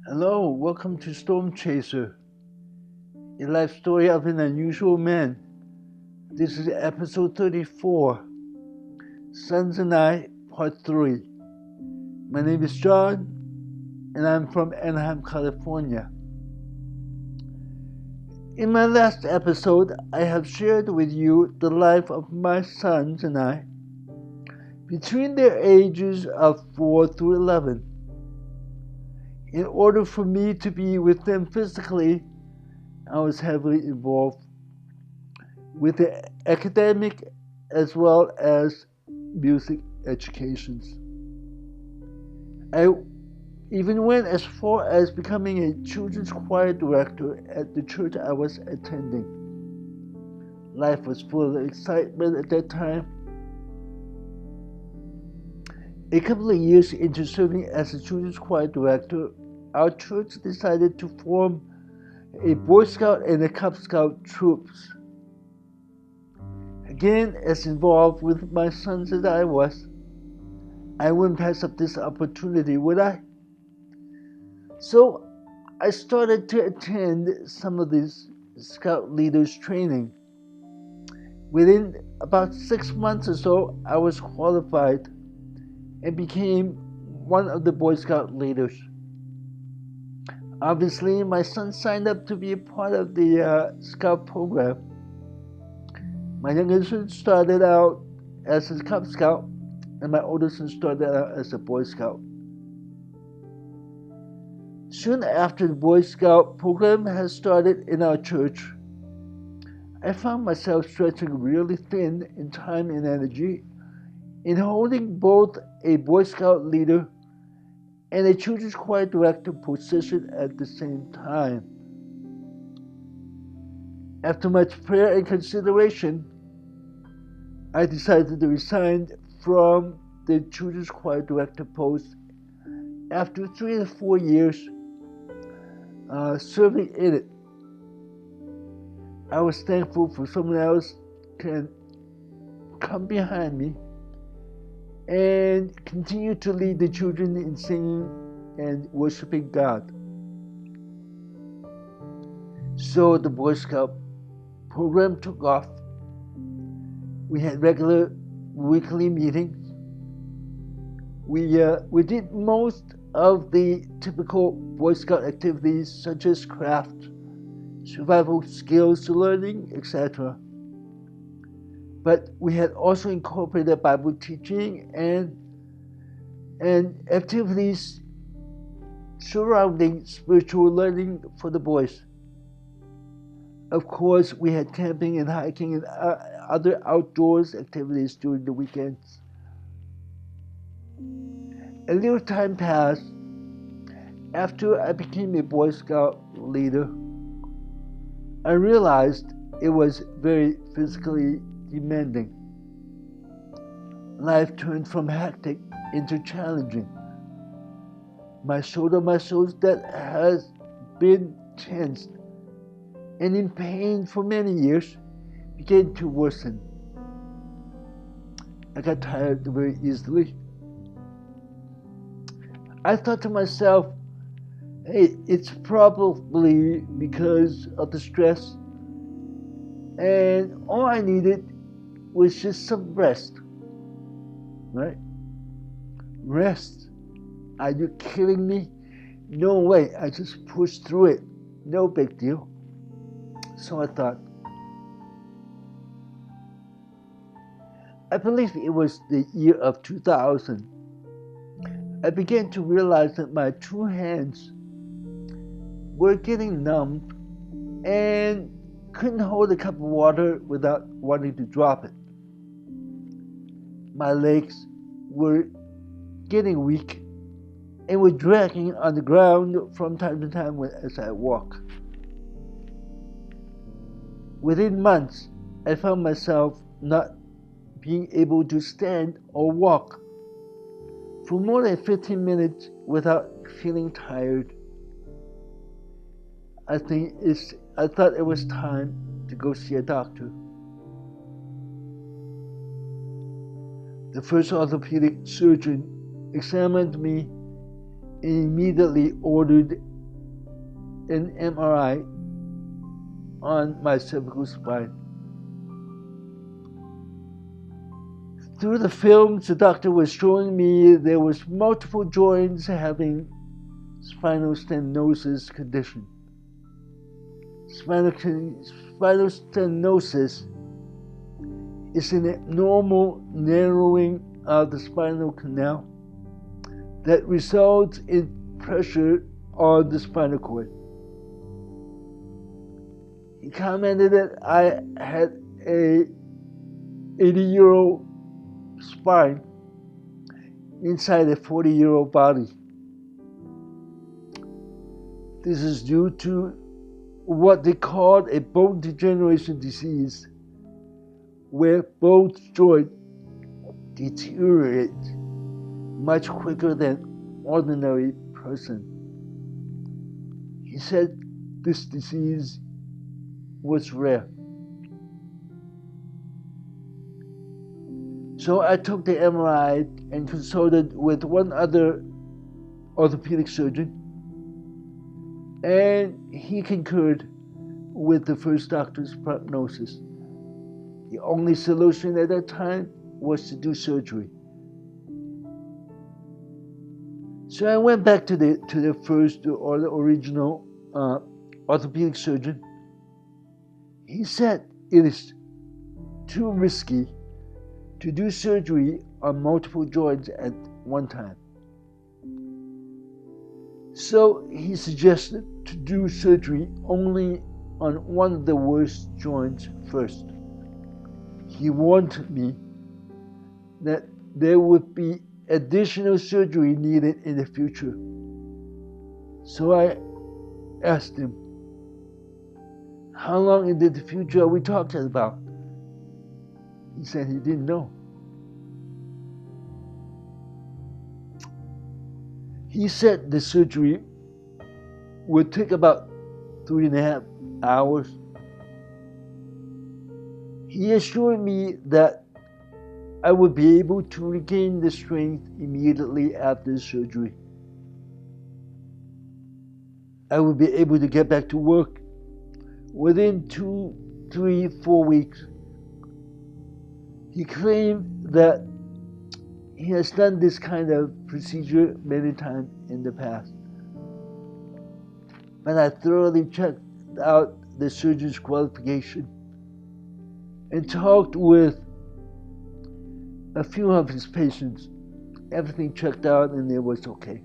Hello, welcome to Storm Chaser, a life story of an unusual man. This is episode 34, Sons and I, part 3. My name is John, and I'm from Anaheim, California. In my last episode, I have shared with you the life of my sons and I between their ages of 4 through 11. In order for me to be with them physically, I was heavily involved with the academic as well as music educations. I even went as far as becoming a children's choir director at the church I was attending. Life was full of excitement at that time. A couple of years into serving as a children's choir director, our church decided to form a Boy Scout and a Cub Scout troops. Again, as involved with my sons as I was, I wouldn't pass up this opportunity, would I? So I started to attend some of these Scout leaders training. Within about 6 months or so, I was qualified and became one of the Boy Scout leaders. Obviously, my son signed up to be a part of the Scout program. My youngest son started out as a Cub Scout, and my oldest son started out as a Boy Scout. Soon after the Boy Scout program had started in our church, I found myself stretching really thin in time and energy in holding both a Boy Scout leader and a children's choir director position at the same time. After much prayer and consideration, I decided to resign from the children's choir director post after 3 to 4 years serving in it. I was thankful for someone else can come behind me and continue to lead the children in singing and worshiping God. So the Boy Scout program took off. We had regular weekly meetings. We did most of the typical Boy Scout activities such as craft, survival skills learning, etc. But we had also incorporated Bible teaching and activities surrounding spiritual learning for the boys. Of course, we had camping and hiking and other outdoors activities during the weekends. A little time passed after I became a Boy Scout leader. I realized it was very physically demanding. Life turned from hectic into challenging. My shoulder muscles that has been tensed and in pain for many years began to worsen. I got tired very easily. I thought to myself, hey, it's probably because of the stress, and all I needed was just some rest, right? Rest. Are you kidding me? No way. I just pushed through it. No big deal. So I thought. I believe it was the year of 2000. I began to realize that my two hands were getting numb and couldn't hold a cup of water without wanting to drop it. My legs were getting weak and were dragging on the ground from time to time as I walk. Within months, I found myself not being able to stand or walk for more than 15 minutes without feeling tired. I thought it was time to go see a doctor. The first orthopedic surgeon examined me and immediately ordered an MRI on my cervical spine. Through the films, the doctor was showing me there was multiple joints having spinal stenosis condition. Spinal stenosis is an abnormal narrowing of the spinal canal that results in pressure on the spinal cord. He commented that I had a 80-year-old spine inside a 40-year-old body. This is due to what they called a bone degeneration disease, where both joints deteriorate much quicker than ordinary person. He said this disease was rare. So I took the MRI and consulted with one other orthopedic surgeon, and he concurred with the first doctor's prognosis. The only solution at that time was to do surgery. So I went back to the first or the original orthopedic surgeon. He said it is too risky to do surgery on multiple joints at one time. So he suggested to do surgery only on one of the worst joints first. He warned me that there would be additional surgery needed in the future. So I asked him, how long into the future are we talking about? He said he didn't know. He said the surgery would take about 3.5 hours. He assured me that I would be able to regain the strength immediately after the surgery. I would be able to get back to work within 2, 3, 4 weeks. He claimed that he has done this kind of procedure many times in the past. But I thoroughly checked out the surgeon's qualification and talked with a few of his patients. Everything checked out and it was okay.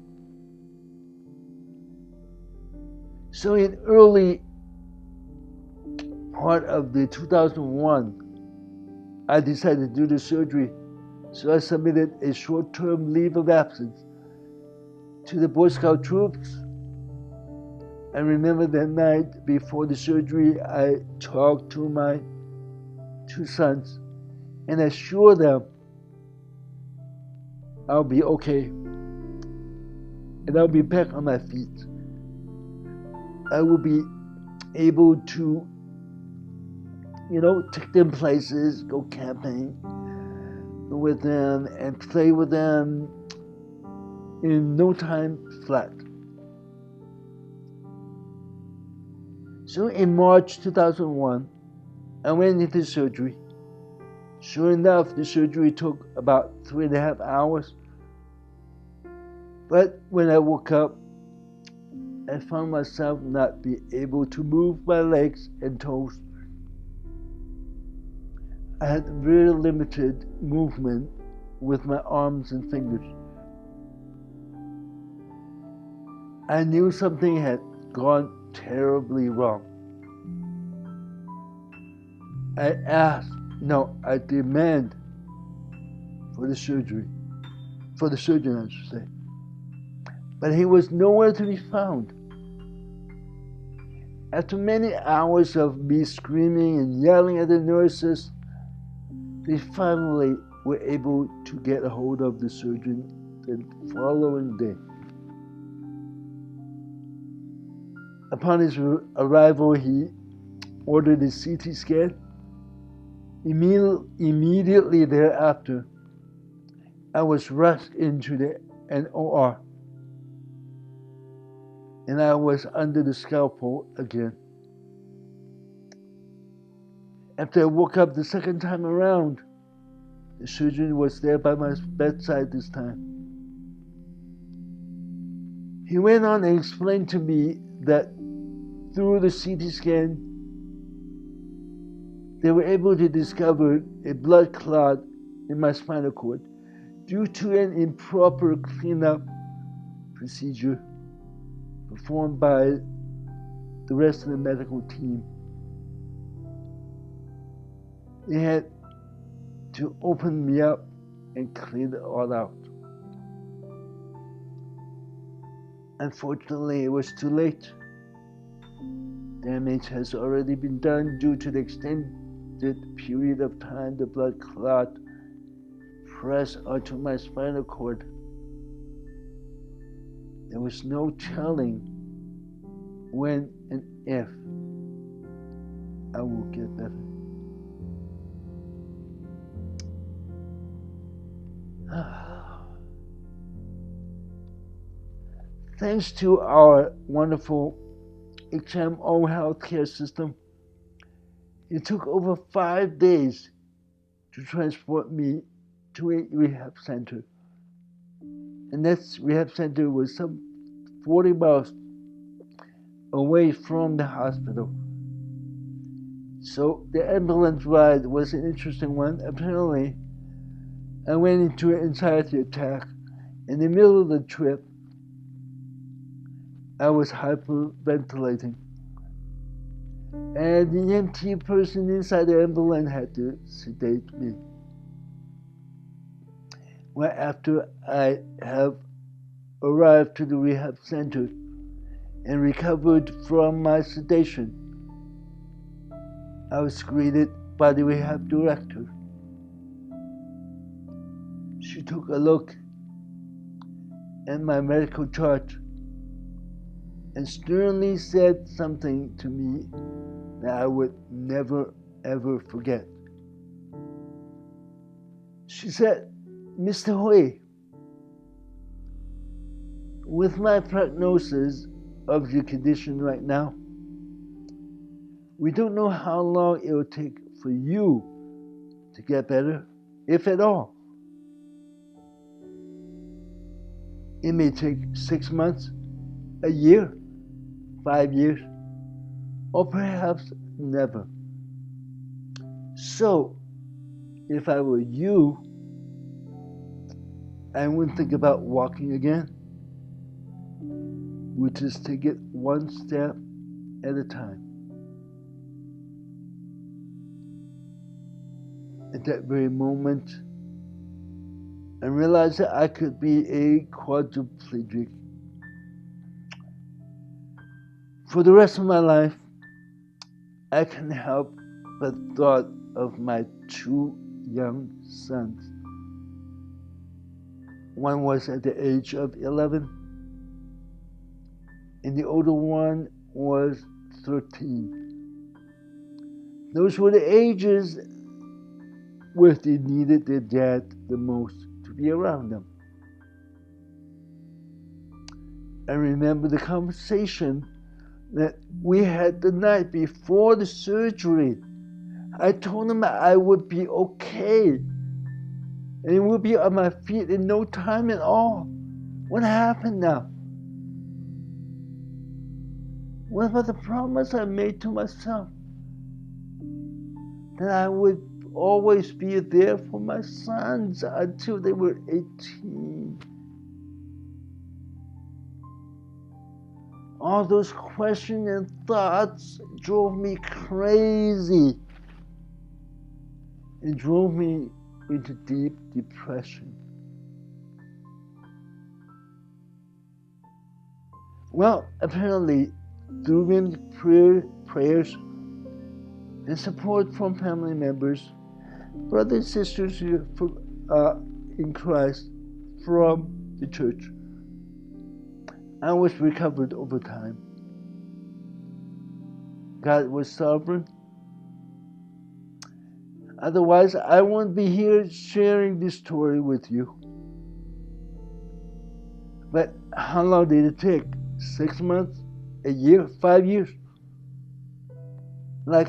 So in early part of the 2001, I decided to do the surgery. So I submitted a short-term leave of absence to the Boy Scout troops. I remember that night before the surgery, I talked to my 2 sons and assured them I'll be okay and I'll be back on my feet. I will be able to, take them places, go camping with them and play with them in no time flat. So in March 2001, I went into surgery. Sure enough, the surgery took about 3.5 hours. But when I woke up, I found myself not be able to move my legs and toes. I had very limited movement with my arms and fingers. I knew something had gone terribly wrong. I demand for the surgery, for the surgeon, I should say. But he was nowhere to be found. After many hours of me screaming and yelling at the nurses, they finally were able to get a hold of the surgeon the following day. Upon his arrival, he ordered a CT scan. Immediately thereafter, I was rushed into an OR. and I was under the scalpel again. After I woke up the second time around, the surgeon was there by my bedside this time. He went on and explained to me that through the CT scan, they were able to discover a blood clot in my spinal cord due to an improper cleanup procedure performed by the rest of the medical team. They had to open me up and clean it all out. Unfortunately, it was too late. Damage has already been done due to the extended period of time the blood clot pressed onto my spinal cord. There was no telling when and if I will get better. Thanks to our wonderful HMO healthcare system, it took over 5 days to transport me to a rehab center. And that rehab center was some 40 miles away from the hospital. So the ambulance ride was an interesting one. Apparently, I went into an anxiety attack. In the middle of the trip, I was hyperventilating. And the EMT person inside the ambulance had to sedate me. Well, after I have arrived to the rehab center and recovered from my sedation, I was greeted by the rehab director. She took a look at my medical chart and sternly said something to me that I would never ever forget. She said, "Mr. Hui, with my prognosis of your condition right now, we don't know how long it will take for you to get better, if at all. It may take 6 months, a year, 5 years, or perhaps never. So, if I were you, I wouldn't think about walking again. We'd just take it one step at a time." At that very moment, I realized that I could be a quadriplegic for the rest of my life. I can't help but thought of my 2 young sons. One was at the age of 11, and the older one was 13. Those were the ages where they needed their dad the most to be around them. I remember the conversation that we had the night before the surgery. I told him I would be okay, and it would be on my feet in no time at all. What happened now? What about the promise I made to myself? That I would always be there for my sons until they were 18. All those questions and thoughts drove me crazy. It drove me into deep depression. Well, apparently, through many prayers and support from family members, brothers and sisters here in Christ from the church, I was recovered over time. God was sovereign. Otherwise, I wouldn't be here sharing this story with you. But how long did it take? 6 months, a year, 5 years. Like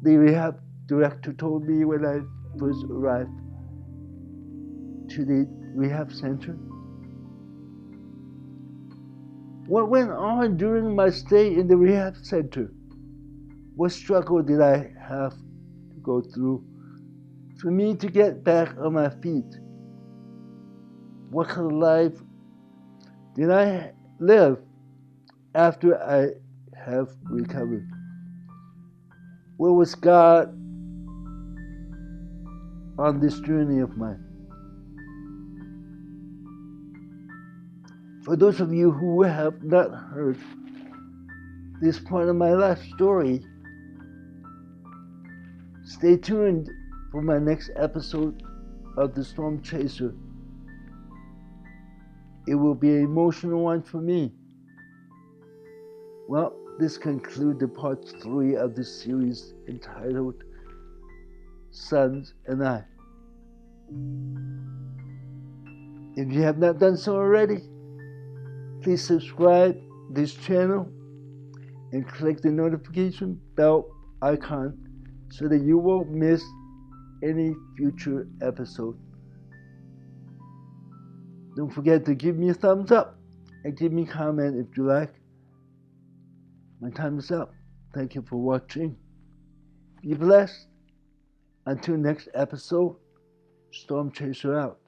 the rehab director told me when I first arrived to the rehab center. What went on during my stay in the rehab center? What struggle did I have to go through for me to get back on my feet? What kind of life did I live after I have recovered? Where was God on this journey of mine? For those of you who have not heard this part of my life story, stay tuned for my next episode of The Storm Chaser. It will be an emotional one for me. Well, this concludes the part 3 of this series entitled Sons and I. If you have not done so already, please subscribe this channel and click the notification bell icon so that you won't miss any future episode. Don't forget to give me a thumbs up and give me a comment if you like. My time is up. Thank you for watching. Be blessed. Until next episode, Storm Chaser out.